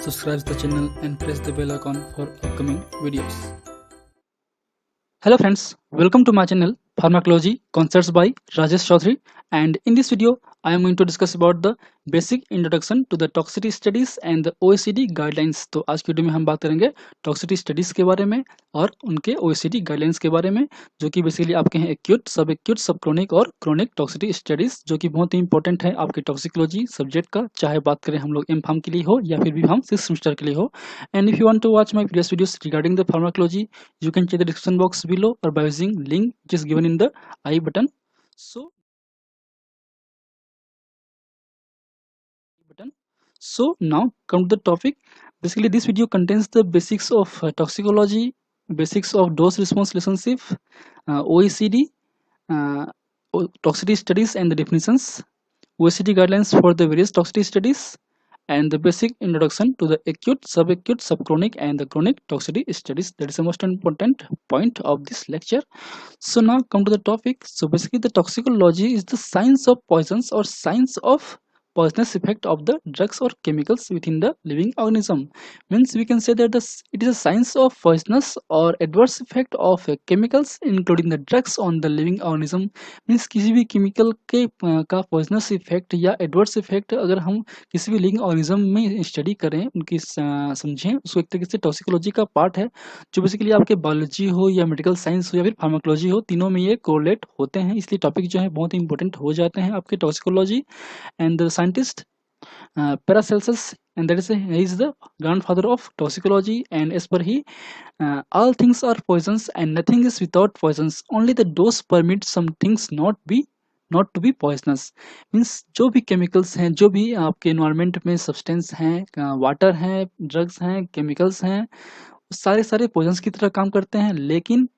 subscribe the channel and press the bell icon for upcoming videos. Hello friends, welcome to my channel Pharmacology Concepts by Rajesh Chaudhary, and in this video I am going to discuss about the basic introduction to the toxicity studies and the OECD guidelines। तो आज की video में हम बात करेंगे toxicity studies के बारे में और उनके OECD गाइडलाइंस के बारे में, जो कि बेसिकली आपके हैं एक्यूट, सब क्रोनिक और क्रोनिक टॉक्सिसिटी स्टडीज, जो कि बहुत ही इंपॉर्टेंट है आपके टॉक्सिकोलॉजी सब्जेक्ट का, चाहे बात करें हम लोग एम फार्म के लिए हो या फिर भी हम 6th सेमेस्टर के लिए हो। And if you want to watch my previous videos regarding the pharmacology, you can check the description box below or by using link which is given in the I button. So now come to the topic. Basically this video contains the basics of toxicology, basics of dose response relationship, OECD, uh, toxicity studies and the definitions, OECD guidelines for the various toxicity studies, and the basic introduction to the acute, subacute, subchronic and the chronic toxicity studies. That is the most important point of this lecture. So now come to the topic. So basically the toxicology is the science of poisons or science of poisonous effect of the drugs or chemicals within the living organism. Means we can say that it is a science of poisonous or adverse effect of chemicals including the drugs on the living organism. Means किसी भी chemical के का poisonous effect या adverse effect अगर हम किसी भी living organism में स्टडी करें, उनकी समझें, उसको एक तरीके से टॉक्सिकोलॉजी का पार्ट है, जो बेसिकली आपके बायोलॉजी हो या मेडिकल साइंस हो या फिर फार्माकोलॉजी हो, तीनों में ये कोरिलेट होते हैं, इसलिए टॉपिक जो है बहुत ही इंपॉर्टेंट हो जाते हैं आपके toxicology. And the scientist Paracelsus, and that is he is the grandfather of toxicology, and as per he, all things are poisons and nothing is without poisons, only the dose permits some things not to be poisonous। Means जो भी chemicals हैं, जो भी आपके environment में substance हैं, water हैं, drugs हैं, केमिकल्स हैं, सारे सारे पॉइजन्स की तरह काम करते हैं, लेकिन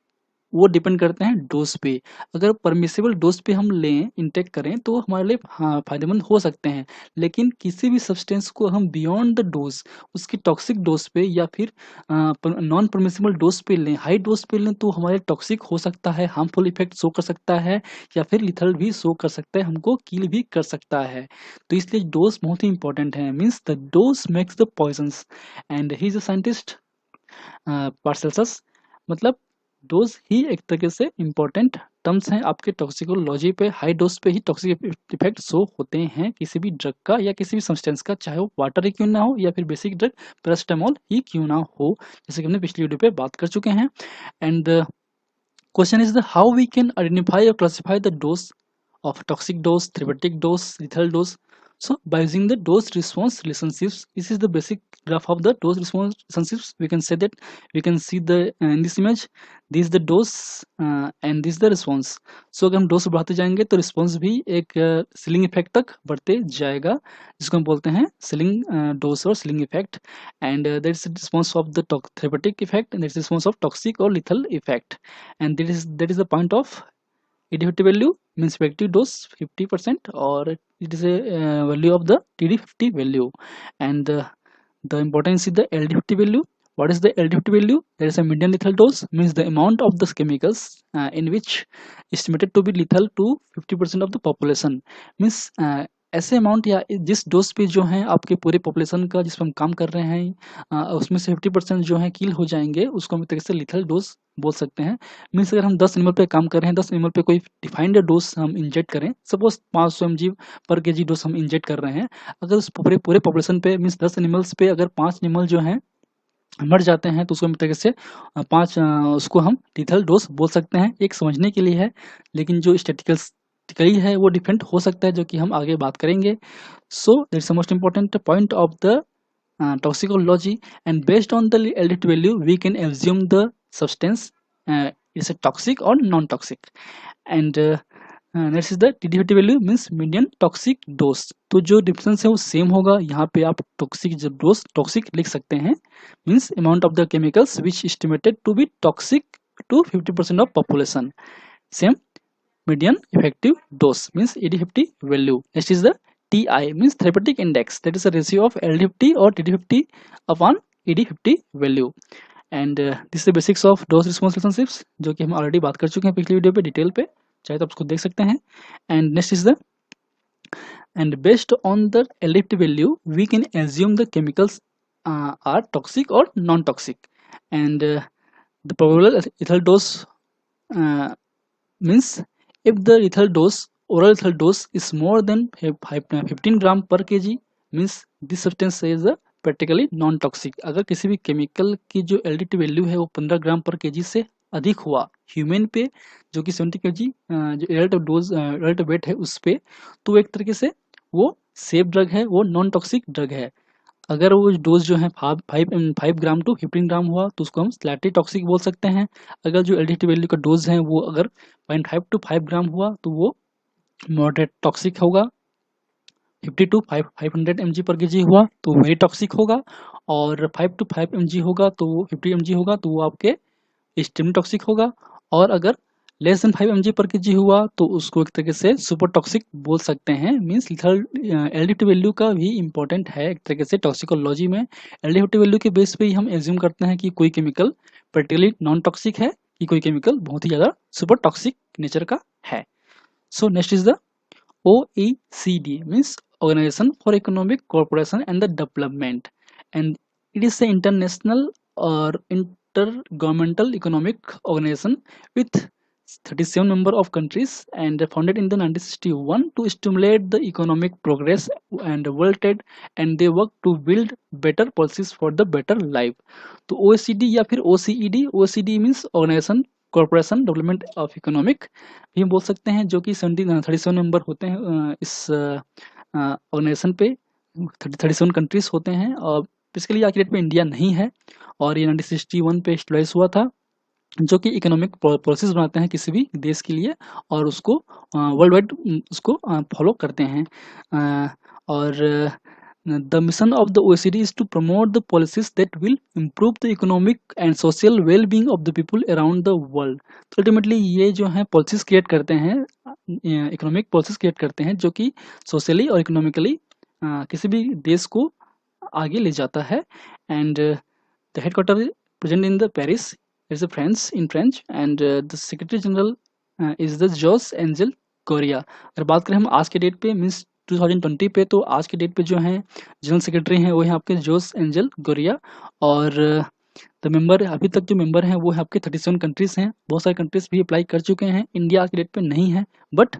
वो डिपेंड करते हैं डोज पे। अगर परमिसिबल डोज पे हम लें, इनटेक करें, तो हमारे लिए हाँ फायदेमंद हो सकते हैं, लेकिन किसी भी सब्सटेंस को हम बियॉन्ड द डोज, उसकी टॉक्सिक डोज पे या फिर नॉन परमिसिबल डोज पे लें, हाई डोज पे लें, तो हमारे टॉक्सिक हो सकता है, हार्मफुल इफेक्ट शो कर सकता है या फिर लिथल भी शो कर सकता है, हमको किल भी कर सकता है। तो इसलिए डोज बहुत ही इंपॉर्टेंट है। Means the dose makes the poisons, and he is a scientist Paracelsus. मतलब डोज ही एक तरीके से इंपॉर्टेंट टर्म्स हैं आपके टॉक्सिकोलॉजी पे। हाई डोज पे ही टॉक्सिक इफेक्ट शो होते हैं किसी भी ड्रग का या किसी भी सब्सटेंस का, चाहे वो वाटर ही क्यों ना हो या फिर बेसिक ड्रग पैरासिटामोल ही क्यों ना हो, जैसे कि हमने पिछली वीडियो पे बात कर चुके हैं। And the question is the how we can identify और classify the dose of toxic dose, therapeutic dose, lethal dose. So by using the dose response relationships, this is the basic graph of the dose response relationships. We can say that we can see the in this image, this is the dose and this is the response. So अगर हम dose बढ़ाते जाएंगे तो response भी एक ceiling effect तक बढ़ते जाएगा, जिसको हम बोलते हैं सीलिंग डोज और ceiling effect. And that is response of the therapeutic effect and that is response of toxic और lethal effect. And that is the point of ED50 value, means effective dose 50%, or it is a value of the TD50 value. And the importance is the LD50 value. What is the LD50 value? There is a median lethal dose, means the amount of the chemicals in which estimated to be lethal to 50% of the population. Means ऐसे amount या जिस dose पे जो है आपके पूरे population का जिस पर हम काम कर रहे हैं, उसमें से 50% जो है किल हो जाएंगे, उसको हम एक तरीके से लिथल डोज बोल सकते हैं। मीन्स अगर हम 10 एमएल पे काम कर रहे हैं, 10 एमएल पे कोई डिफाइंड डोज हम इंजेक्ट करें, suppose 500 mg per KG dose हम इंजेक्ट कर रहे हैं, अगर उस पूरे पॉपुलेशन पे मीन्स 10 एनिमल्स पे अगर 5 एनिमल जो है मर जाते हैं, तो उसको हम तरीके से 5 उसको हम लिथल डोज बोल सकते हैं। एक समझने के लिए है, लेकिन जो स्टैटिस्टिकली है वो डिफरेंट हो सकता है, जो कि हम आगे बात करेंगे। So that's the most important point of the toxicology, and based on the LD value we can assume the substance is a toxic or non-toxic, and next is the TD50 value, means median toxic dose। तो जो difference है वो same होगा, यहाँ पे आप toxic जब dose toxic लिख सकते हैं, means amount of the chemicals which estimated to be toxic to 50% of population, same median effective dose means ED50 value. Next is the TI, means therapeutic index, that is a ratio of LD50 or TD50 upon ED50 value. And this the basics of dose response relationships, जो कि हम already बात कर चुके हैं पिछली video पे detail पे, चाहे तो आप उसको देख सकते हैं। And next is the and based on the LD50 value we can assume the chemicals are toxic or non-toxic, and the probable lethal dose means if the lethal dose oral lethal dose is more than 15 gram per kg means this substance is a practically non toxic. अगर किसी भी chemical की जो LDT value है वो 15 ग्राम पर KG से अधिक हुआ ह्यूमन पे, जो कि 70 केजी जो एडल्ट डोज एडल्ट वेट है उस पे, तो एक तरीके से वो सेफ ड्रग है, वो नॉन टॉक्सिक ड्रग है। अगर वो डोज जो है 5 ग्राम टू 15 ग्राम हुआ तो उसको हम स्लाइटली टॉक्सिक बोल सकते हैं। अगर जो एलडीटी वैल्यू का डोज है वो अगर 0.5 टू 5 ग्राम हुआ तो वो मॉडरेट टॉक्सिक होगा। 50 टू 500 mg पर केजी हुआ तो वेरी टॉक्सिक होगा, और 5 टू 5 mg होगा तो वो 50 mg होगा तो वो आपके एक्सट्रीमली टॉक्सिक होगा। और अगर less than 5 mg per KG हुआ तो उसको एक तरीके से सुपर टॉक्सिक बोल सकते हैं। मीन्स लिथल एलडीटी वैल्यू का भी इंपॉर्टेंट है एक तरीके से टॉक्सिकोलॉजी में। एलडीटी वैल्यू के बेस पे ही हम एज्यूम करते हैं कि कोई केमिकल पर्टिकुलरली नॉन टॉक्सिक है, कि कोई केमिकल बहुत ही ज़्यादा सुपर टॉक्सिक नेचर का है। So next is the OECD, means Organization for Economic Cooperation and the Development, and it is an international or intergovernmental economic organization with 37 member of countries and founded in the 1961 to stimulate the economic progress and world trade, and they work to build better policies for the better life। तो OECD या फिर OCED, OECD means organisation corporation development of economic भी हम बोल सकते हैं, जो कि 37 मेंबर होते हैं इस ऑर्गेनाइजेशन पे। 37 कंट्रीज होते हैं, और बेसिकली आज की डेट में इंडिया नहीं है, और ये 1961 पे एस्टेब्लिश हुआ था, जो कि इकोनॉमिक पॉलिसीज बनाते हैं किसी भी देश के लिए, और उसको वर्ल्ड वाइड उसको फॉलो करते हैं। और the mission of the OECD is to promote the policies that will improve the economic and social well-being of the people around the world। तो अल्टीमेटली ये जो है पॉलिसीज क्रिएट करते हैं, इकोनॉमिक पॉलिसीज क्रिएट करते हैं, जो कि सोशली और इकोनॉमिकली किसी भी देश को आगे ले जाता है। And the headquarter present in the Paris, it's France in French, and the secretary general is the Jose Angel Gurria. अगर बात करें हम आज के डेट पे मीन्स 2020 पे, तो आज के डेट पे जो है जनरल सेक्रेटरी हैं वो है आपके जोस एंजल गोरिया, और द मेंबर अभी तक जो मेंबर हैं वो है आपके 37 कंट्रीज हैं। बहुत सारे कंट्रीज भी अप्लाई कर चुके हैं, इंडिया आज के डेट पे नहीं है, but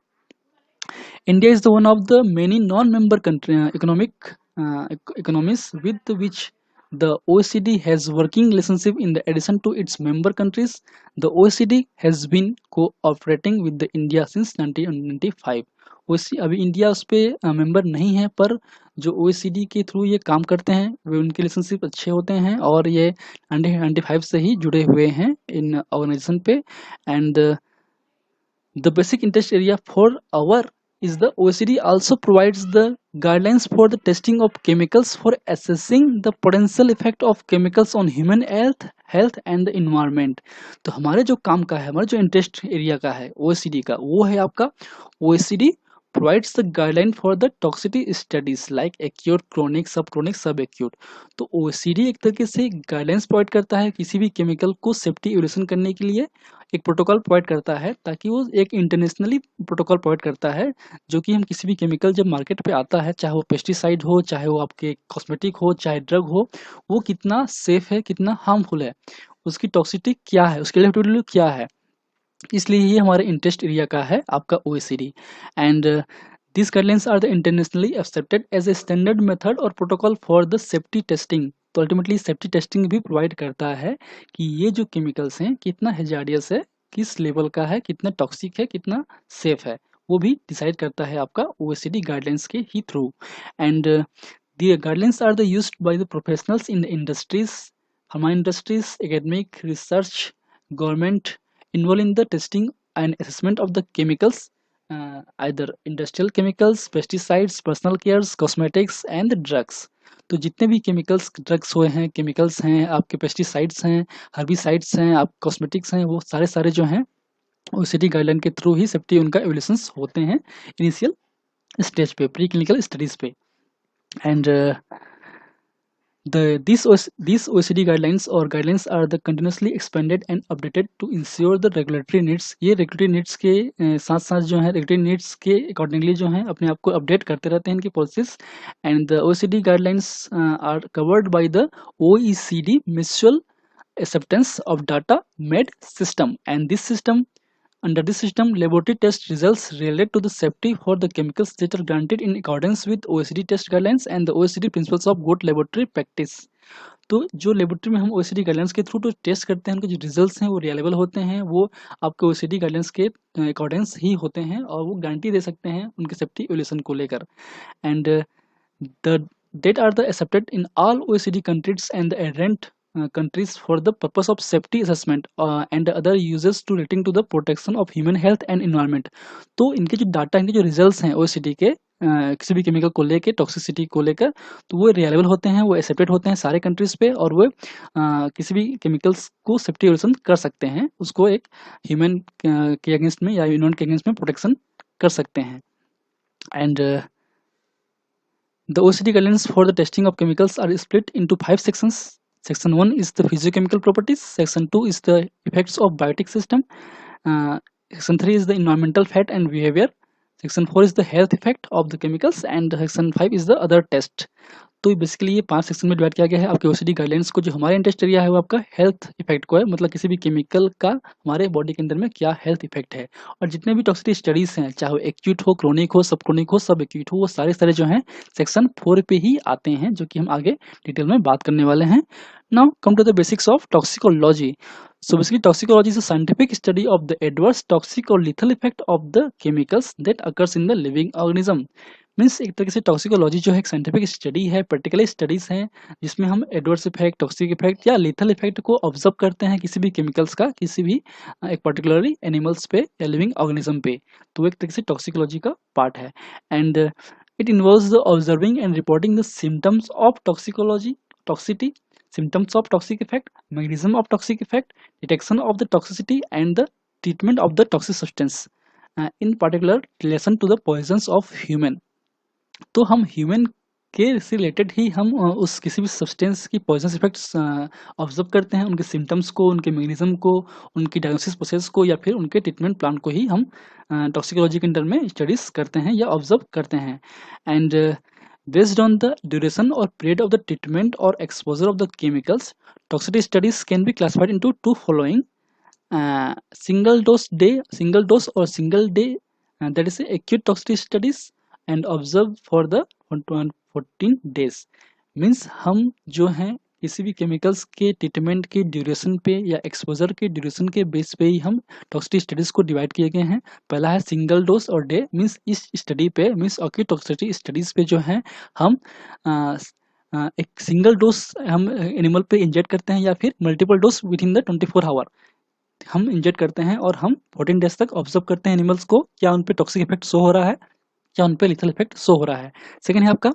India is the one of the many non member country economies with which the OECD has working relationship। in the addition to its member countries, the OECD has been cooperating with the India since 1995। अभी India उस पर member नहीं है, पर जो OECD के through ये काम करते हैं वे उनके रिलेशनशिप अच्छे होते हैं, और ये 1995 से ही जुड़े हुए हैं इन ऑर्गेनाइजेशन पे। And the basic interest area for our is the OECD also provides the guidelines for the testing of chemicals for assessing the potential effect of chemicals on human health and the environment। तो हमारे जो काम का है, हमारा जो interest area का है OECD का, वो है आपका OECD provides the guideline for the toxicity studies like acute, chronic, subchronic, subacute। तो OECD एक तरीके से गाइडलाइंस प्रोवाइड करता है किसी भी केमिकल को सेफ्टी इवैल्यूएशन करने के लिए, एक प्रोटोकॉल प्रोवाइड करता है, ताकि वो एक इंटरनेशनली प्रोटोकॉल प्रोवाइड करता है, जो कि हम किसी भी केमिकल जब मार्केट पे आता है, चाहे वो पेस्टिसाइड हो, चाहे वो आपके कॉस्मेटिक हो, चाहे ड्रग हो, वो कितना सेफ है, कितना हार्मफुल है, उसकी टॉक्सिसिटी क्या है, उसके लिए क्या है। इसलिए ये हमारे इंटरेस्ट एरिया का है आपका OECD। And this guidelines are the internationally accepted as a standard method और protocol for the safety testing. तो अल्टीमेटली सेफ्टी टेस्टिंग भी प्रोवाइड करता है कि ये जो केमिकल्स हैं कितना हेजार्डियस है, किस लेवल का है, कितना टॉक्सिक है, कितना सेफ है, वो भी डिसाइड करता है आपका OECD गाइडलाइंस के ही through. And the guidelines are the used by the professionals in the industries, pharma industries, academic research, government involved in the testing and assessment of the chemicals, either industrial chemicals, pesticides, personal cares, cosmetics and drugs। तो जितने भी chemicals drugs हुए हैं, chemicals हैं, आपके pesticides हैं, herbicides हैं, आप कॉस्मेटिक्स हैं, वो सारे सारे जो हैं OECD गाइडलाइन के थ्रू ही सेफ्टी उनका एवल्यूशंस होते हैं इनिशियल स्टेज पे, प्री क्लिनिकल स्टडीज पे। And These OECD guidelines or guidelines are the continuously expanded and updated to ensure the regulatory needs. ये regulatory needs के साथ साथ जो है regulatory needs के accordingly जो है अपने आप को update करते रहते हैं इनकी policies. And the OECD guidelines are covered by the OECD Mutual Acceptance of Data Med system, and this system under this system, laboratory test results related to the safety for the chemicals that are granted in accordance with OECD test guidelines and the OECD principles of good laboratory practice. तो जो laboratory में हम OECD guidelines के through जो test करते हैं उनके जो रिजल्ट्स हैं वो रिलायबल होते हैं, वो आपके OECD गाइडलाइंस के अकॉर्डिंग्स ही होते हैं और वो गारंटी दे सकते हैं उनके सेफ्टी एवल्यूशन को लेकर. And the data are the accepted in all OECD countries and the adherent countries for the purpose of safety assessment and other uses to relating to the protection of human health and environment. तो इनके जो data, इनके जो results हैं OECD के किसी भी chemical को लेकर, टॉक्सिसिटी को लेकर, तो वो रिलायबल होते हैं, वो एक्सेप्टेड होते हैं सारे कंट्रीज पे और वो किसी भी केमिकल्स को सेफ्टी एवल्यूशन कर सकते हैं, उसको एक ह्यूमन के अगेंस्ट में या इन्वायरमेंट के अगेंस्ट में प्रोटेक्शन कर सकते हैं. And the OECD guidelines for the testing of chemicals are split into 5 sections. Section 1 is the physiochemical properties. Section 2 is the effects of biotic system. Section 3 is the environmental fat and behavior. Section 4 is the health effect of the chemicals and Section 5 is the other test. तो basically ये 5 section में divide किया गया है आपके OECD guidelines को. जो हमारे इंटरेस्ट एरिया है वो आपका हेल्थ इफेक्ट को है, मतलब किसी भी केमिकल का हमारे बॉडी के अंदर में क्या हेल्थ इफेक्ट है. और जितने भी टॉक्सिसिटी स्टडीज हैं, चाहे वो एक्यूट हो, क्रोनिक हो, सब क्रोनिक हो, सब एक्यूट हो, वो सारे जो हैं सेक्शन 4 पे ही आते हैं, जो कि हम आगे डिटेल में बात करने वाले हैं. Now come to the basics of toxicology. So basically toxicology is a scientific study of the adverse toxic or lethal effect of the chemicals that occurs in the living organism. Means एक तरीके से toxicology जो है एक scientific study है, practical studies हैं जिसमें हम एडवर्स इफेक्ट, टॉक्सिक इफेक्ट या लीथल इफेक्ट को ऑब्जर्व करते हैं किसी भी केमिकल्स का किसी भी एक पर्टिकुलरली एनिमल्स पे या लिविंग ऑर्गेनिज्म पे. तो एक तरीके से टॉक्सिकोलॉजी का पार्ट है. And it involves the observing and reporting the symptoms of toxicity, symptoms of toxic effect, mechanism of toxic effect, detection of the toxicity and the treatment of the toxic substance, in particular relation to the poisons of human. तो हम human के से related ही हम उस किसी भी substance की poisonous effects observe करते हैं, उनके सिम्टम्स को, उनके मैकेनिज्म को, उनकी डायग्नोसिस प्रोसेस को या फिर उनके ट्रीटमेंट प्लान को ही हम टॉक्सिकोलॉजी के अंडर में स्टडीज करते हैं या ऑब्जर्व करते हैं. And based on the duration or period of the treatment or exposure of the chemicals, toxicity studies can be classified into two following: single dose or single day, that is acute toxicity studies and observe for the 14 days. Means हम जो हैं किसी भी chemicals के treatment के duration पे या exposure के ड्यूरेशन के बेस पे ही हम टॉक्सिसिटी स्टडीज को डिवाइड किए गए हैं. पहला है सिंगल डोज और डे. मीन्स इस स्टडी पे मीन्स एक्यूट टॉक्सिसिटी स्टडीज पे जो है हम एक सिंगल डोज हम एनिमल पे इंजेक्ट करते हैं या फिर multiple dose within the 24 hour हम इंजेक्ट करते हैं और हम 14 डेज तक ऑब्जर्व करते हैं एनिमल्स को, क्या उन पे टॉक्सिक इफेक्ट शो हो रहा है, क्या उन पे लिथल इफेक्ट शो हो रहा है. सेकंड है आपका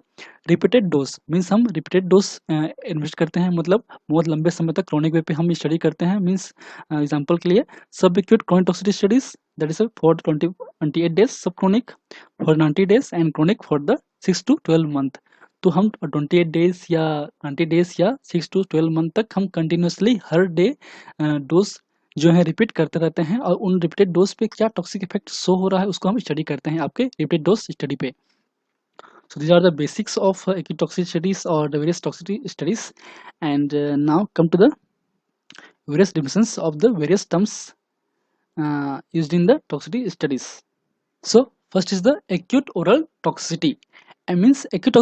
रिपीटेड डोज. मीन्स हम रिपीटेड डोज इन्वेस्ट करते हैं, मतलब बहुत लंबे समय तक क्रोनिक वे पे हम स्टडी करते हैं. मीन्स एग्जांपल के लिए sub acute chronic toxicity studies, that is for 28 days, sub chronic for 90 days and chronic for the 6 to 12 month. तो हम 28 डेज या 90 डेज या 6 to 12 मंथ तक हम कंटिन्यूसली हर डे डोज जो है रिपीट करते रहते हैं और उन रिपीटेड डोज पे क्या टॉक्सिक इफेक्ट शो हो रहा है उसको हम स्टडी करते हैं आपके रिपीटेड डोज स्टडी पे. So these are the basics of acute toxicity studies or the various toxicity studies. And now come to the various definitions of the various terms used in the toxicity studies. So first is the acute oral toxicity. It means acute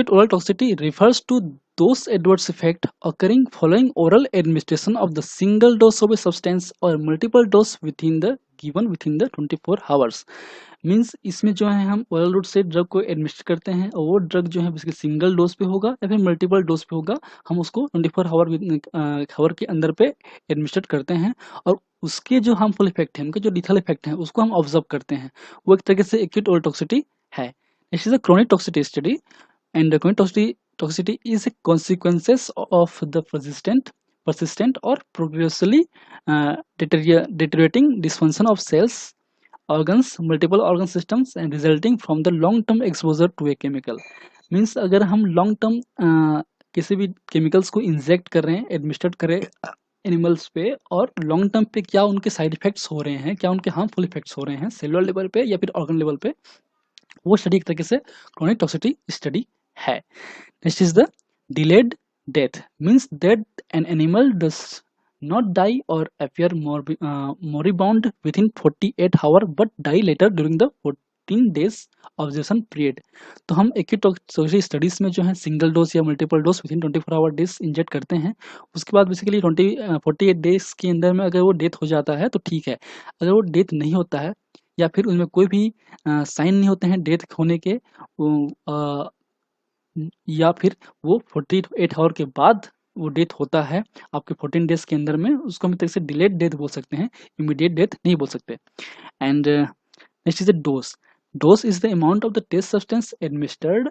oral toxicity refers to those adverse effects occurring following oral administration of the single dose of a substance or multiple dose within the 24 hours. Means इसमें जो है हम oral route से drug को administer करते हैं और वो ड्रग जो है बेसिकली सिंगल डोज पे होगा या फिर मल्टीपल डोज पे होगा, हम उसको 24 आवर के अंदर पे एडमिनिस्टर करते हैं और उसके जो हार्मफुल इफेक्ट है, उनके जो लिथल इफेक्ट है उसको हम ऑब्जर्व करते हैं. वो एक तरीके से एक्यूट ओरल टॉक्सिसिटी है. This is a chronic toxicity study, and the chronic toxicity is a consequences of the persistent or progressively deteriorating dysfunction of cells, organs, multiple organ systems, and resulting from the long-term exposure to a chemical. Means अगर हम long term किसी भी chemicals को inject कर रहे हैं, administrate कर रहे हैं एनिमल्स पे, और लॉन्ग टर्म पे क्या उनके साइड इफेक्ट्स हो रहे हैं, क्या उनके हार्मफुल इफेक्ट्स हो रहे हैं सेलुलर लेवल पे या फिर ऑर्गन लेवल पे, वो स्टडी एक तरीके से क्रोनिक टॉक्सिसिटी स्टडी है। Next is the delayed death, means that an animal does not die or appear moribund within 48 hours but die later during the 14 days observation period. तो हम acute toxicity studies में जो है single dose या multiple dose within 24 hour days inject करते हैं, उसके बाद बेसिकली 48 डेज के अंदर में अगर वो डेथ हो जाता है तो ठीक है, अगर वो डेथ नहीं होता है या फिर उनमें कोई भी साइन नहीं होते हैं डेथ होने के, या फिर वो 48 आवर के बाद वो डेथ होता है आपके 14 डेज के अंदर में, उसको हम एक तरह से डिलेड डेथ बोल सकते हैं, इमीडिएट डेथ नहीं बोल सकते। And next is the dose. Dose is the amount of the test substance administered.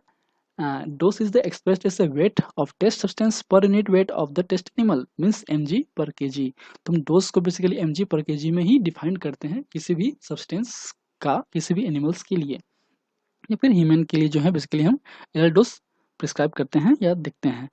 Dose is the expressed as a weight of test substance per unit weight of the test animal, means mg per kg। तो हम dose को basically mg per kg में ही define करते हैं किसी भी substance का, किसी भी एनिमल्स के लिए या फिर ह्यूमन के लिए जो है बेसिकली हम एल डोज प्रिस्क्राइब करते हैं या देखते हैं।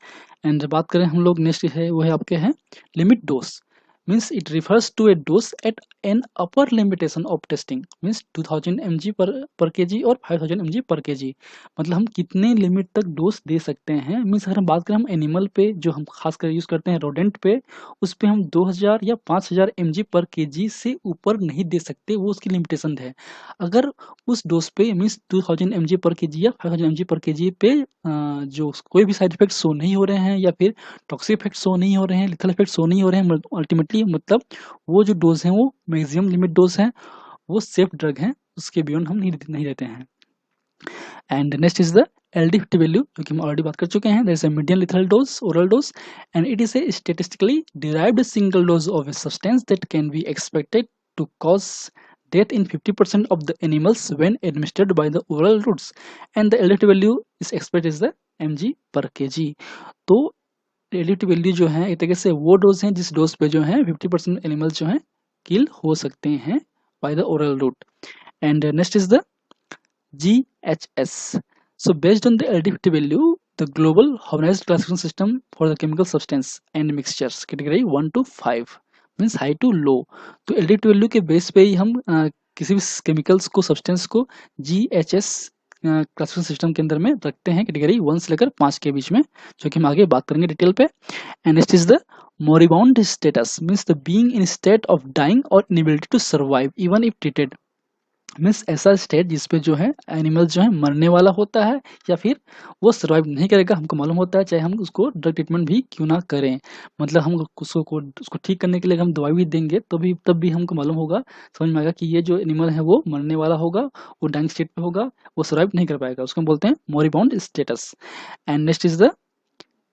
एंड बात करें हम लोग नेक्स्ट है वो है आपके हैं limit dose, means it refers to a dose at an upper limitation of testing, means 2000 mg per kg और 5000 mg पर केजी, मतलब हम कितने लिमिट तक डोज दे सकते हैं। मीन्स अगर हम बात करें हम एनिमल पे जो हम खासकर यूज करते हैं रोडेंट पे, उस पे हम 2000 या 5000 mg पर केजी से ऊपर नहीं दे सकते, वो उसकी लिमिटेशन है। अगर उस डोज पे मीन्स 2000 mg पर केजी या 5000 mg पर केजी पे जो कोई भी साइड इफेक्ट शो नहीं हो रहे हैं या फिर टॉक्सिक इफेक्ट शो नहीं हो रहे हैं, लिथल इफेक्ट शो नहीं हो रहे हैं, अल्टीमेटली मतलब वो जो डोज है वो मैक्सिमम लिमिट डोज है, वो सेफ ड्रग है, उसके बियॉन्ड हम नहीं देते हैं। And next is the LD50 value, जो कि हम ऑलरेडी बात कर चुके हैं। There is a medium lethal dose, oral dose, and it is a statistically derived single dose of a substance that can be expected to cause death in 50% of the animals when administered by the oral routes, and the LD50 value is expressed as the mg per kg। तो LD50 value जो है एक तरीके से वो dose है जिस dose पे जो है 50% एनिमल्स जो है किल हो सकते हैं by the oral route. And next is the GHS। So based on the LD50 value, the global harmonized classification system for the chemical substance and mixtures category 1 to 5 means high to low। तो LD50 value के base पे ही हम किसी भी chemicals को substance को GHS classification system के अंदर में रखते हैं, कैटेगरी 1 से लेकर 5 के बीच में, जो कि हम आगे बात करेंगे डिटेल पे। And next is the moribund status, means the being in state of dying और inability to survive even if treated, means ऐसा स्टेट जिसपे जो है एनिमल जो है मरने वाला होता है या फिर वो सर्वाइव नहीं करेगा, हमको मालूम होता है, चाहे हम उसको ड्रग ट्रीटमेंट भी क्यों ना करें, मतलब हम उसको ठीक करने के लिए हम दवाई भी देंगे तो भी तब भी हमको मालूम होगा, समझ में आएगा कि ये जो एनिमल है वो मरने वाला होगा, वो डाइंग स्टेट पे होगा, वो सर्वाइव नहीं कर पाएगा, उसको हम बोलते हैं moribund status. And next is the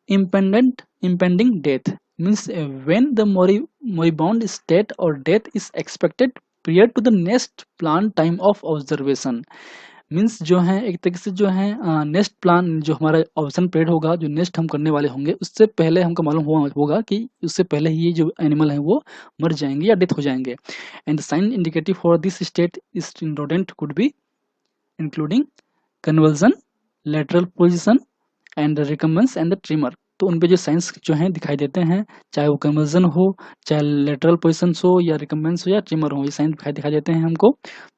impending death, means when the moribund state or death is expected prior to the next planned time of observation। Means जो है एक तरीके से जो है नेक्स्ट प्लान जो हमारा ऑब्जर्वेशन पीरियड होगा, जो नेक्स्ट हम करने वाले होंगे, उससे पहले हमको मालूम होगा कि उससे पहले ही जो एनिमल है वो मर जाएंगे या डेथ हो जाएंगे। And the sign indicative for this state is in rodent could be including convulsion, lateral position and recumbence and the tremor. तो उन पे जो साइंस जो हैं दिखाई देते हैं, चाहे वो कन्वर्जन हो, चाहे लेटरल पोजिशन हो या रिकम्बेंस हो या ट्रिमर हो, ये साइंस दिखाई देते हैं हमको,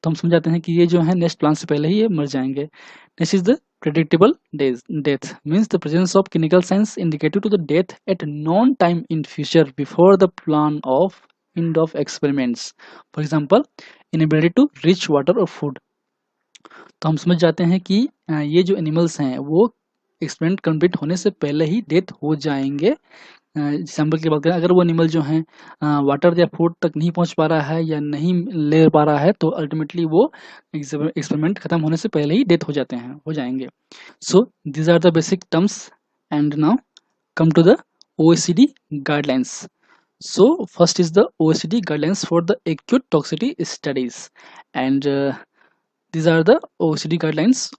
तो हम समझ जाते हैं कि ये जो है नेक्स्ट प्लान से पहले ही ये मर जाएंगे। Next is the predictable death, means the presence of clinical signs indicative to the death at known time in future before the plan of end of experiments, for example inability to reach water or food। तो हम समझ जाते हैं कि ये जो animals हैं वो एक्सपेरिमेंट कंप्लीट होने से पहले ही डेथ हो जाएंगे। एग्जाम्पल की बात करें, अगर वो एनिमल जो है वाटर या फूड तक नहीं पहुंच पा रहा है या नहीं ले पा रहा है तो अल्टीमेटली वो एक्सपेरिमेंट खत्म होने से पहले ही डेथ हो जाएंगे। So these are the basic terms and now come to the OECD guidelines. So first is the OECD guidelines for the acute toxicity studies, and these are the OECD guidelines,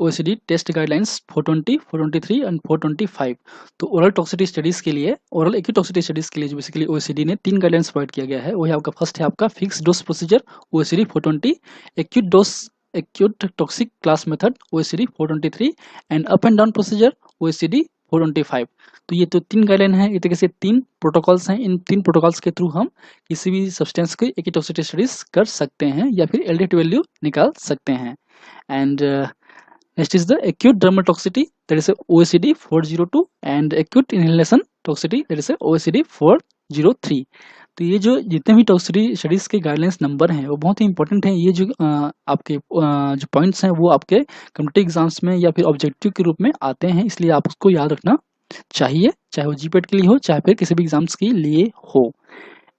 OECD test guidelines 420, 423 and 425। तो oral toxicity studies के लिए, oral acute toxicity studies के लिए जो basically OECD ने 3 guidelines provide किया गया है, वही आपका फर्स्ट है आपका fix dose procedure OECD 420, acute toxic class method OECD 423 and up and down procedure OECD 425। तो ये तो 3 गाइडलाइन है, एक तरीके से 3 प्रोटोकॉल्स हैं। इन 3 प्रोटोकॉल्स के थ्रू हम किसी भी सब्सटेंस की एक्यूटॉक्सिसिटी स्टडीज कर सकते हैं या फिर एलडीटी वैल्यू निकाल सकते हैं। And next is the acute dermal toxicity, that is a OECD 402, and acute inhalation toxicity, that is a OECD 403। तो ये जो जितने भी टॉक्सिसिटी स्टडीज के गाइडलाइंस नंबर हैं वो बहुत ही इंपॉर्टेंट हैं। ये जो आपके जो पॉइंट्स हैं वो आपके कम्पिटिटिव एग्जाम्स में या फिर ऑब्जेक्टिव के रूप में आते हैं, इसलिए आप उसको याद रखना चाहिए, चाहे वो जीपेट के लिए हो चाहे फिर किसी भी एग्जाम्स के लिए हो।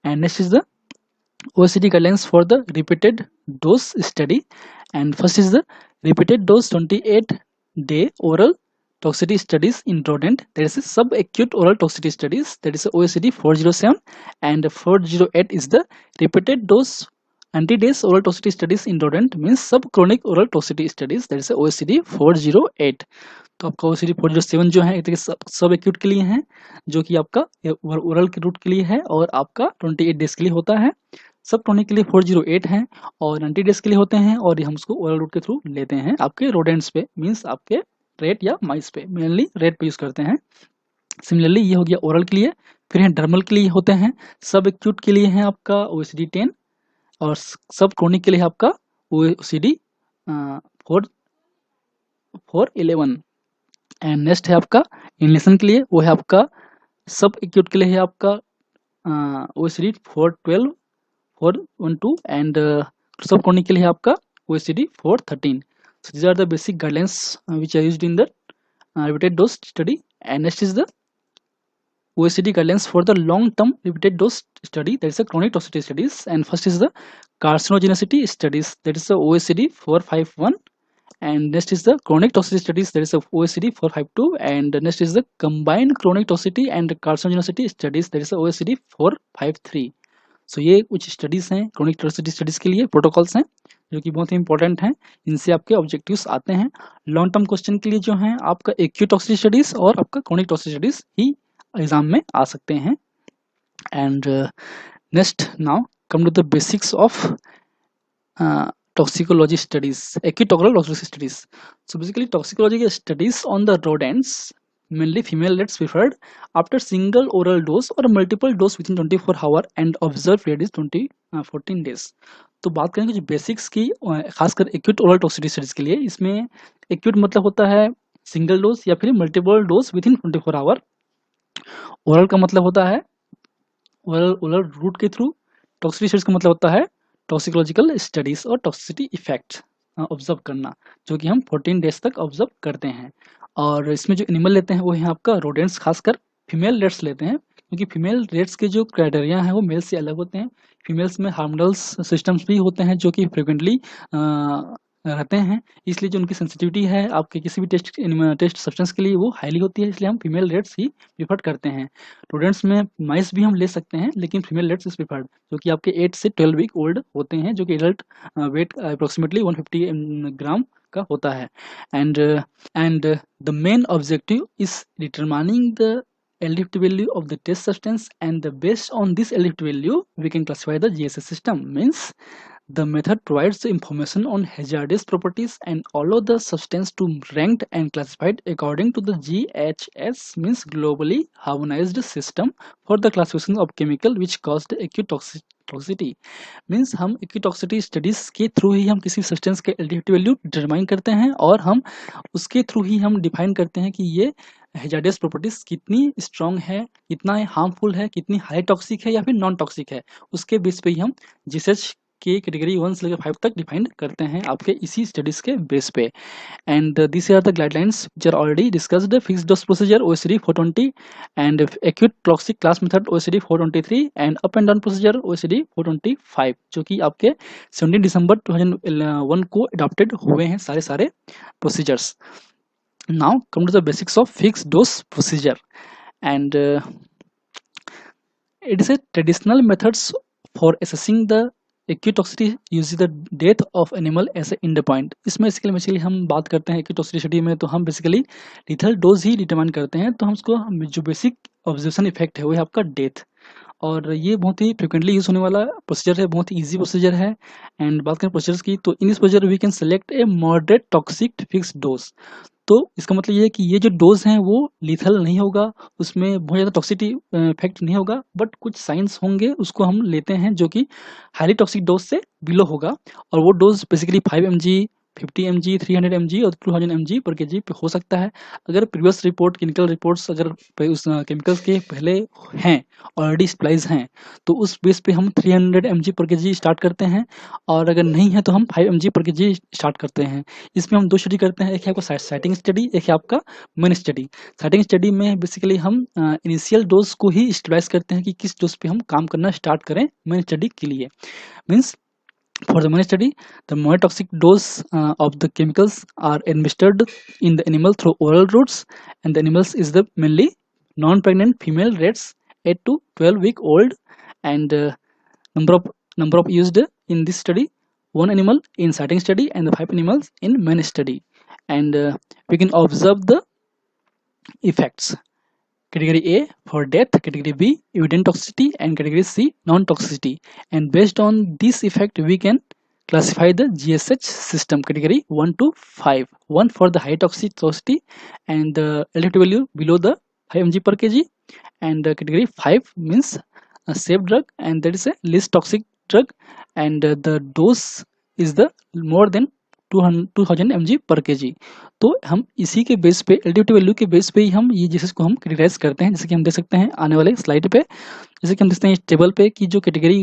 And next is the OECD guidelines for the repeated dose study, and first is the repeated dose 28-day oral toxicity studies in rodent, that is a subacute oral toxicity studies, that is a OECD 407, and 408 is the repeated dose 90 days oral toxicity studies in rodent, means subchronic oral toxicity studies, that is a OECD 408। तो आपका OECD 407 जो है एक सब acute के लिए है, जो कि आपका ओरल के रूट के लिए है और आपका 28 डेज के लिए होता है। सब क्रोनिक के लिए 408 है और 90 डेज के लिए होते हैं, और हम उसको ओरल रूट के थ्रू लेते हैं आपके रोडेंट्स पे, मीन्स आपके रेट या माइस पे, मेनली रेट पे यूज करते हैं। सिमिलरली ये हो गया ओरल के लिए। फिर है डर्मल के लिए होते हैं, सब एक्यूट के लिए है आपका OECD 10 और सब क्रोनिक के लिए आपका OECD 411। एंड नेक्स्ट है आपका इनलेशन के लिए, वो है आपका सब एक्यूट के लिए है आपका OECD 412 412 एंड सब क्रोनिक के लिए आपका OECD 413। So these are the basic guidelines which are used in the repeated dose study. And next is the OECD guidelines for the long-term repeated dose study, that is a chronic toxicity studies. And first is the carcinogenicity studies, that is the OECD 451. And next is the chronic toxicity studies, that is the OECD 452. And next is the combined chronic toxicity and carcinogenicity studies, that is the OECD 453। सो ये कुछ studies हैं chronic toxicity studies के लिए, protocols हैं जो कि बहुत ही इंपॉर्टेंट हैं, इनसे आपके ऑब्जेक्टिव्स आते हैं। लॉन्ग टर्म क्वेश्चन के लिए जो है आपका एक्यूट टॉक्सिसिटी स्टडीज और आपका क्रोनिक टॉक्सिसिटी स्टडीज ही एग्जाम में आ सकते हैं। And next now come to the basics of toxicology studies, acute toxicology studies. So basically toxicology studies on the rodents, mainly female rats preferred after single oral dose or multiple dose within 24 hour and observed period is 14 days। तो बात करेंगे जो basics की खासकर acute oral toxicity studies के लिए, इसमें acute मतलब होता है सिंगल डोज या फिर multiple dose within 24 hour. Oral का मतलब होता है ओरल रूट के थ्रू। टॉक्सिसिटी स्टडीज का मतलब होता है टॉक्सिकोलॉजिकल स्टडीज और टॉक्सिसिटी इफेक्ट ऑब्जर्व करना, जो कि हम 14 डेज तक ऑब्जर्व करते हैं। और इसमें जो एनिमल लेते हैं वो है आपका रोडेंट्स, खासकर फीमेल रेट्स लेते हैं, क्योंकि फीमेल रेट्स के जो क्राइटेरिया हैं वो मेल से अलग होते हैं। फीमेल्स में हार्मोनल सिस्टम्स भी होते हैं जो कि फ्रिक्वेंटली रहते हैं, इसलिए जो उनकी सेंसिटिविटी है आपके किसी भी टेस्ट सब्सटेंस के लिए वो हाईली होती है, इसलिए हम फीमेल रेट्स ही प्रीफर करते हैं। रोडेंट्स में माइस भी हम ले सकते हैं, लेकिन फीमेल रेट्स इज प्रीफर्ड, जो कि आपके 8 से 12 वीक ओल्ड होते हैं, जो कि एडल्ट वेट अप्रोक्सीमेटली 150 ग्राम का होता है। And the main objective is determining the LDFT value of the test substance, and based on this LDFT value we can classify the GSS system, means the method provides the information on hazardous properties and allow the substance to ranked and classified according to the GHS, means globally harmonized system for the classification of chemical which caused acute toxicity। Means हम acute toxicity studies के through ही हम किसी substance के LDFT value determine करते हैं, और हम उसके थ्रू ही हम डिफाइन करते हैं कि ये हैजार्डस प्रॉपर्टीज कितनी स्ट्रॉन्ग है, कितना हार्मफुल है, कितनी हाई टॉक्सिक है या फिर नॉन टॉक्सिक है, उसके बेस पे ही हम जीएसएच के कैटेगरी 1 से लेकर 5 तक डिफाइन करते हैं आपके इसी स्टडीज के बेस पे। And this are the guidelines which are already discussed. Fixed dose procedure OECD 420 and acute toxic class method OECD 423 and up and down procedure OECD 425, जो कि आपके 17 दिसंबर 2001 को अडॉप्टेड हुए हैं सारे procedures. Now come to the basics of fixed dose procedure, and it is a traditional methods for assessing the acute toxicity using the death of animal as a end point। इसमें basically हम बात करते हैं acute toxicity में, तो हम basically lethal dose ही determine करते हैं। तो हम उसको जो बेसिक ऑब्जर्वेशन इफेक्ट है वो है आपका डेथ, और ये बहुत ही फ्रिक्वेंटली यूज होने वाला प्रोसीजर है, बहुत ही इजी प्रोसीजर है। एंड बात करें प्रोसीजर्स की, तो इन इस procedure we can select a moderate toxic fixed dose. तो इसका मतलब ये है कि ये जो डोज हैं वो लीथल नहीं होगा, उसमें बहुत ज़्यादा टॉक्सिसिटी इफेक्ट नहीं होगा, बट कुछ साइंस होंगे उसको हम लेते हैं जो कि हाईली टॉक्सिक डोज से बिलो होगा। और वो dose basically 5 mg, 50 mg, 300 mg और 2000 mg पर केजी पे हो सकता है। अगर प्रीवियस रिपोर्ट, क्लिनिकल रिपोर्ट्स अगर उस केमिकल्स के पहले हैं, ऑलरेडी स्टलाइज हैं, तो उस बेस पे हम 300 mg पर केजी स्टार्ट करते हैं, और अगर नहीं है तो हम 5 mg पर केजी स्टार्ट करते हैं। इसमें हम 2 स्टडी करते हैं, एक है आपका साइटिंग स्टडी, एक है आपका मेन स्टडी। साइटिंग स्टडी में बेसिकली हम इनिशियल डोज को ही स्टेबलाइज करते हैं कि किस डोज पे हम काम करना स्टार्ट करें मेन स्टडी के लिए। Means for the main study, the more toxic dose of the chemicals are administered in the animal through oral routes, and the animals is the mainly non-pregnant female rats 8 to 12 week old, and number of used in this study, 1 animal in sighting study and the 5 animals in main study, and we can observe the effects. Category A for death, category B evident toxicity, and category C non-toxicity. And based on this effect, we can classify the GSH system category 1 to 5. 1 for the high toxicity and the LFT value below the 5 mg per kg, and category 5 means a safe drug, and that is a least toxic drug, and the dose is the more than 2000 mg per kg। तो हम इसी के base पे, LDT value के base पे ही हम ये जीएसएच को हम कैटेगराइज करते हैं, जैसे कि हम देख सकते हैं आने वाले स्लाइड पे। जैसे कि हम देखते हैं इस टेबल पे कि जो कैटेगरी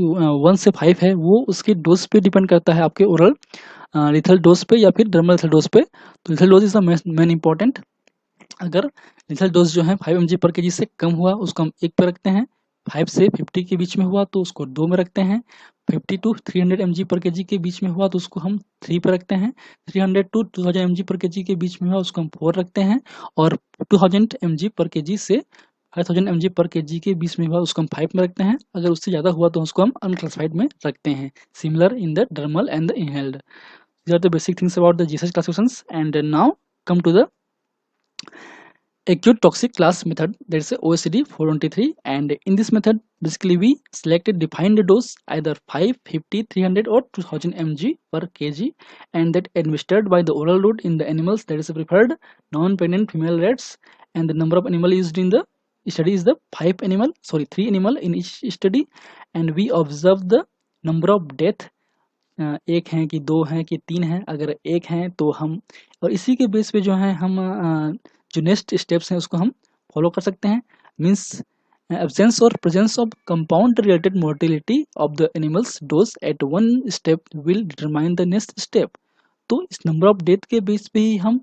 1 से 5 है वो उसके डोज पे डिपेंड करता है, आपके ओरल लिथल डोज पे या फिर डर्मल लिथल डोज पे। तो lethal dose is the main important. अगर लिथल डोज जो है 5 mg पर केजी से कम हुआ उसको हम 1 पे रखते हैं, 5 से 50 के बीच में हुआ तो उसको 2 में रखते हैं, 50 टू 300 mg पर केजी के बीच में हुआ तो उसको हम 3 पे रखते हैं, 300 टू 2000 mg पर केजी के बीच में हुआ उसको हम 4 रखते हैं, और 2000 mg पर केजी से 5000 mg पर केजी के बीच में हुआ उसको हम 5 में रखते हैं। अगर उससे ज़्यादा हुआ तो उसको हम अनक्लासिफाइड में रखते हैं। Similar in the dermal and the inhaled. These are the basic things about the GSH classifications. And now come to the acute toxic class method, that is OECD 423, and in this method basically we selected defined dose either 5, 50, 300 or 2000 mg per kg, and that administered by the oral route in the animals that is preferred non-pregnant female rats, and the number of animal used in the study is the 3 animal in each study, and we observe the number of death, एक हैं कि 2 हैं कि 3 हैं। अगर 1 हैं तो हम, और इसी के बेस पे जो है हम जो नेक्स्ट स्टेप्स हैं उसको हम फॉलो कर सकते हैं। मीन्स एब्सेंस और presence of compound related mortality of the animals dose at one step will determine the next step. तो इस नंबर ऑफ डेथ के बेस पे ही हम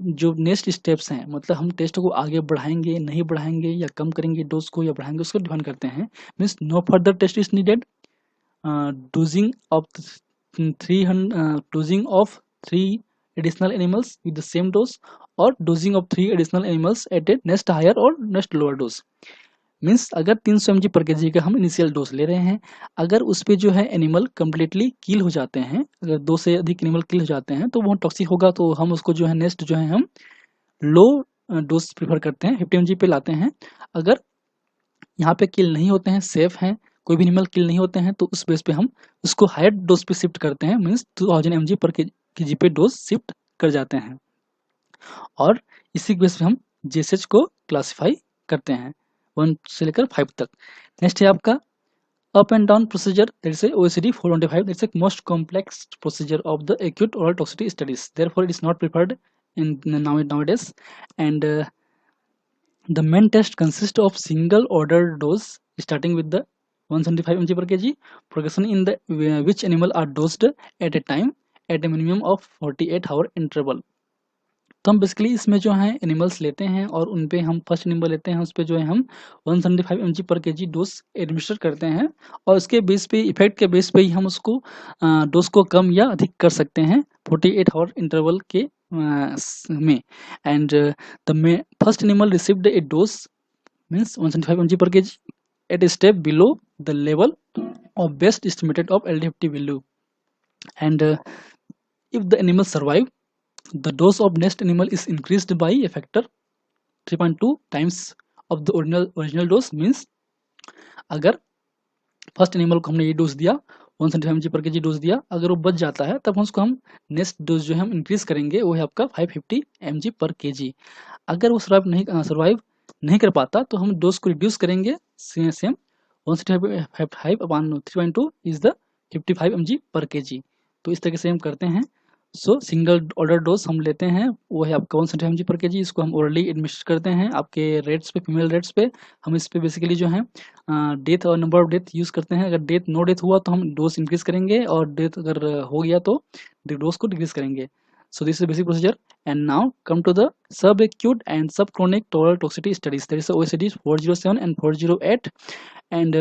जो नेक्स्ट स्टेप्स हैं, मतलब हम टेस्ट को आगे बढ़ाएंगे, नहीं बढ़ाएंगे, या कम करेंगे डोज को या बढ़ाएंगे, उसको डिफाइन करते हैं। Means no further test is needed, dosing of 3 additional animals with the same dose, or dosing of 3 additional animals at a next higher or next lower dose। Means अगर 300 mg पर केजी का हम initial dose ले रहे हैं, अगर उस पे जो है एनिमल कम्प्लीटली किल हो जाते हैं, अगर 2 से अधिक एनिमल किल हो जाते हैं तो वो टॉक्सिक होगा, तो हम उसको जो है नेक्स्ट जो है हम लो डोज प्रीफर करते हैं, 50 mg पे लाते हैं। अगर यहाँ पे किल नहीं होते हैं, सेफ हैं, कोई भी एनिमल किल नहीं होते हैं, तो उस बेस पे हम उसको हायर डोज पे शिफ्ट करते हैं। मीन्स 2000 mg पर केजी पे डोज शिफ्ट कर जाते हैं, और इसी बेस पे हम जीएसएच को क्लासिफाई करते हैं 1 से लेकर 5 तक। नेक्स्ट है आपका up and down procedure, that is OECD 425, that's a most complex procedure of the acute oral toxicity studies, therefore it is not preferred in nowadays, and the main test consists of single order dose starting with the 175 mg per kg, progression in the which animal are dosed at a time at a minimum of 48 hour interval। तो हम basically इसमें जो है animals लेते हैं और उन पे हम फर्स्ट एनिमल लेते हैं, उस पे जो है हम 175 mg per KG dose administer करते हैं, और उसके बेस पे, इफेक्ट के बेस पे ही हम उसको डोज को कम या अधिक कर सकते हैं 48 आवर इंटरवल के में। And the first animal received A dose means 175 mg per kg at a step below the level of best estimated of LD50 value, and if the animal survive, the dose of next animal is increased by a factor 3.2 times of the original dose। Means अगर first animal को हमने ये dose दिया, 175 mg पर के जी dose दिया, अगर वो बच जाता है तब उसको हम नेक्स्ट डोज जो है हम इंक्रीज करेंगे, वो है आपका 550 mg पर के जी। अगर वो सर्वाइव नहीं कर पाता तो हम डोज को रिड्यूस करेंगे, same 175 upon 3.2 is the 55 mg पर के जी। तो इस तरीके से हम करते हैं। सो सिंगल ऑर्डर डोज हम लेते हैं, वो है आपका 175 mg पर के जी। इसको हम ओरली एडमिनिस्टर करते हैं आपके रेट्स पे, फीमेल रेट्स पे। हम इस पे बेसिकली जो है डेथ और नंबर ऑफ डेथ यूज़ करते हैं। अगर नो डेथ हुआ तो हम डोज इंक्रीज करेंगे, और डेथ अगर हो गया तो डोज को डिक्रीज करेंगे। So this is the basic procedure. And now come to the subacute and subchronic total toxicity studies. There is OECD 407 and 408, and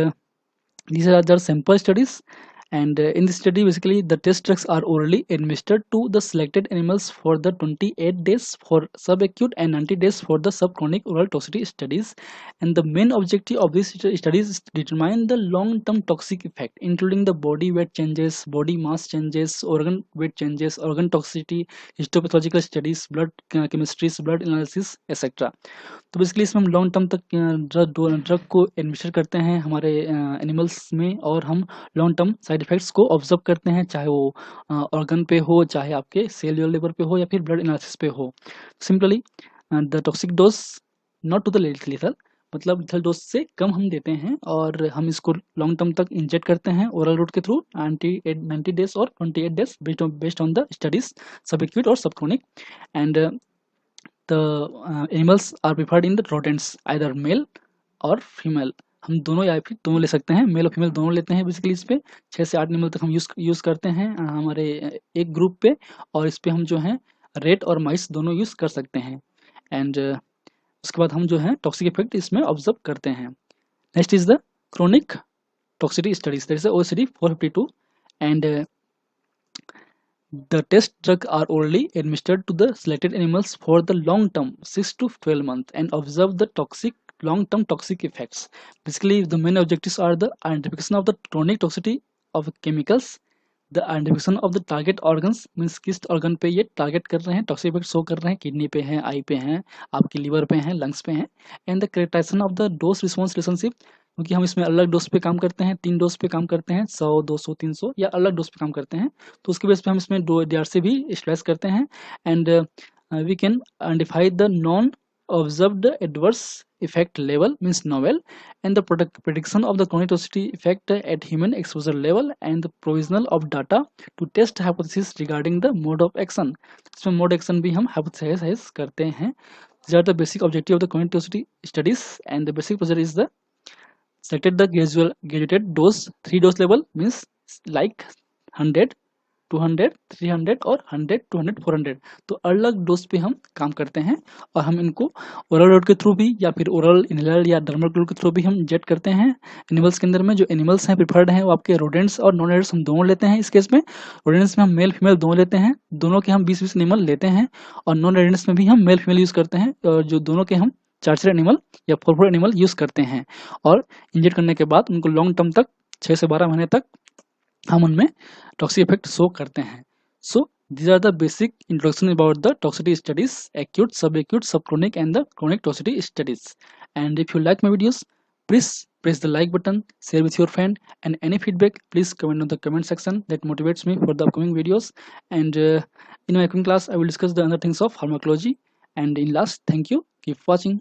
these are the sample studies. And in this study, basically the test drugs are orally administered to the selected animals for the 28 days for subacute and 90 days for the subchronic oral toxicity studies. And the main objective of these studies is to determine the long-term toxic effect, including the body weight changes, body mass changes, organ weight changes, organ toxicity, histopathological studies, blood chemistries, blood analysis, etc. तो basically इसमें हम long term तक drug को administer करते हैं हमारे animals में, और हम लॉन्ग टर्म साइड इफेक्ट्स को ऑब्जर्व करते हैं, चाहे वो ऑर्गन पे हो, चाहे आपके सेलुलर लेवल पे हो, या फिर ब्लड एनालिसिस पे हो। Simply the toxic dose not to the lethal, मतलब लीथल डोज से कम हम देते हैं, और हम इसको लॉन्ग टर्म तक इंजेक्ट करते हैं ओरल रूट के थ्रू 90 डेज और 28 days based on the studies, सब एक्यूट और सब chronic. And the animals are preferred in the rodents, either male और फीमेल। हम दोनों या फिर दोनों ले सकते हैं, मेल और फीमेल दोनों लेते हैं। बेसिकली इस पे 6 से 8 एनिमल तक हम यूज़ करते हैं हमारे एक ग्रुप पे, और इस पे हम जो है रेट और माइस दोनों यूज़ कर सकते हैं। एंड उसके बाद हम जो है टॉक्सिक इफेक्ट इसमें ऑब्जर्व करते हैं। Next is the chronic toxicity studies, that is OECD 452, and the test drugs are orally administered to the selected animals for the long term 6 to 12 months and observe the long term toxic effects. Basically the main objectives are the identification of the chronic toxicity of chemicals, the identification of the target organs, means किस organ पे ये target कर रहे हैं, toxic effect show कर रहे हैं, kidney पे हैं, eye पे हैं, आपकी liver पे हैं, lungs पे हैं, and the characterization of the dose response relationship, क्योंकि हम इसमें अलग डोज पे काम करते हैं, 3 डोज पे काम करते हैं, 100, 200, 300 या अलग डोज पे काम करते हैं, तो उसके बेस पे हम इसमें DRC भी स्ट्रेस करते हैं। And we can identify the non observed adverse effect level, means novel, and the prediction of the chronic toxicity effect at human exposure level, and the provisional of data to test hypothesis regarding the mode of action. इसमें mode action भी हम hypothesize करते हैं। These are the basic objective of the chronic toxicity studies, and the basic procedure is the selected the graduated dose, 3 dose level, means like 100, 200, 300 और 100, 200, 400, तो अलग dose पे हम काम करते हैं, और हम इनको ओरल रोड के थ्रू भी या फिर ओरल इनहेलर या डर्मल रोड के थ्रू भी हम इंजेक्ट करते हैं एनिमल्स के अंदर में। जो एनिमल्स हैं प्रिफर्ड हैं वो आपके रोडेंट्स और नॉन रोडेंट्स हम दोनों लेते हैं। इस केस में रोडेंट्स में हम मेल फीमेल दोनों लेते हैं, दोनों के हम 20-20 एनिमल लेते हैं, और नॉन रोडेंट्स में भी हम मेल फीमेल यूज़ करते हैं, और जो दोनों के हम 4 एनिमल या 4 एनिमल यूज़ करते हैं, और इंजेक्ट करने के बाद उनको लॉन्ग टर्म तक 6 से 12 महीने तक हम उनमें टॉक्सिक इफेक्ट शो करते हैं। सो these are the basic introduction about the toxicity studies, acute, subacute, subchronic and the chronic toxicity studies. And if you like my videos, please press the like button, share with your friend, and any feedback please comment on the comment section, that motivates me for the upcoming videos. And in my upcoming class I will discuss the other things of pharmacology. And in last, thank you, keep watching.